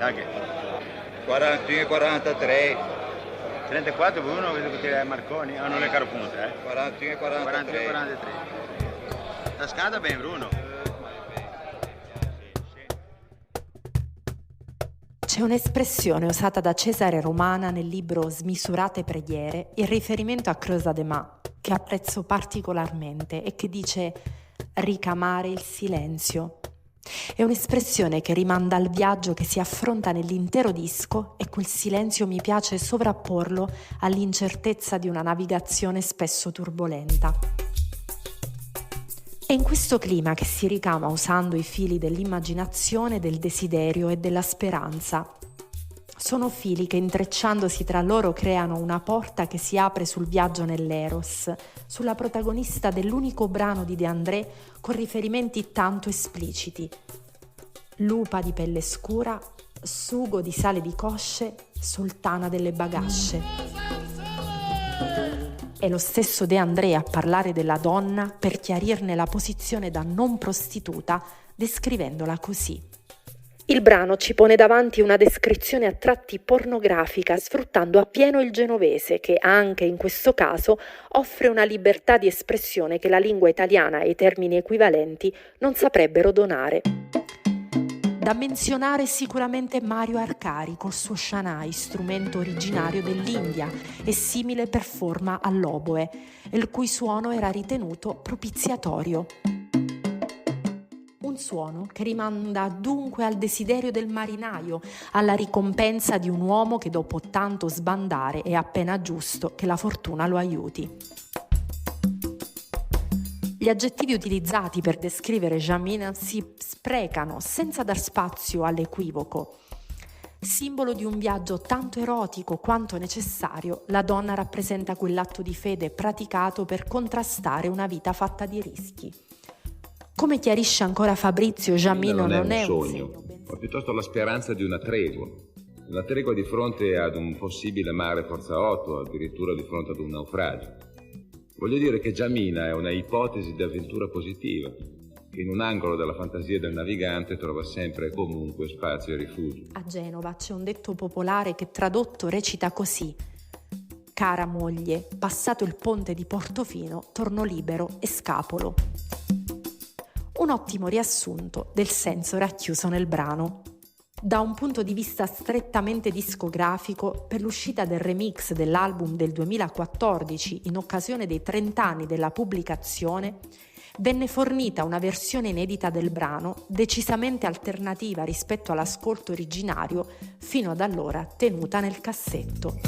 Dai che 41 43. 34 per uno vedo che tira Marconi, non è caro punto, 41 43 43. 43. La scada bene Bruno. C'è un'espressione usata da Cesare Romana nel libro Smisurate preghiere in riferimento a Creusa de Mas, che apprezzo particolarmente e che dice ricamare il silenzio. È un'espressione che rimanda al viaggio che si affronta nell'intero disco e quel silenzio mi piace sovrapporlo all'incertezza di una navigazione spesso turbolenta. È in questo clima che si ricama usando i fili dell'immaginazione, del desiderio e della speranza. Sono fili che intrecciandosi tra loro creano una porta che si apre sul viaggio nell'Eros, sulla protagonista dell'unico brano di De André con riferimenti tanto espliciti. Lupa di pelle scura, sugo di sale di cosce, sultana delle bagasce. È lo stesso De André a parlare della donna per chiarirne la posizione da non prostituta, descrivendola così. Il brano ci pone davanti una descrizione a tratti pornografica, sfruttando appieno il genovese, che anche in questo caso offre una libertà di espressione che la lingua italiana e i termini equivalenti non saprebbero donare. Da menzionare sicuramente Mario Arcari col suo Shanai, strumento originario dell'India e simile per forma all'oboe, il cui suono era ritenuto propiziatorio. Un suono che rimanda dunque al desiderio del marinaio, alla ricompensa di un uomo che dopo tanto sbandare è appena giusto che la fortuna lo aiuti. Gli aggettivi utilizzati per descrivere Jamina si sprecano senza dar spazio all'equivoco. Simbolo di un viaggio tanto erotico quanto necessario, la donna rappresenta quell'atto di fede praticato per contrastare una vita fatta di rischi. Come chiarisce ancora Fabrizio, Jamino non è un sogno, ma piuttosto la speranza di una tregua di fronte ad un possibile mare forza 8, addirittura di fronte ad un naufragio. Voglio dire che Jamina è una ipotesi di avventura positiva, che in un angolo della fantasia del navigante trova sempre e comunque spazio e rifugio. A Genova c'è un detto popolare che tradotto recita così: cara moglie, passato il ponte di Portofino, torno libero e scapolo. Un ottimo riassunto del senso racchiuso nel brano. Da un punto di vista strettamente discografico, per l'uscita del remix dell'album del 2014 in occasione dei 30 anni della pubblicazione, venne fornita una versione inedita del brano decisamente alternativa rispetto all'ascolto originario, fino ad allora tenuta nel cassetto.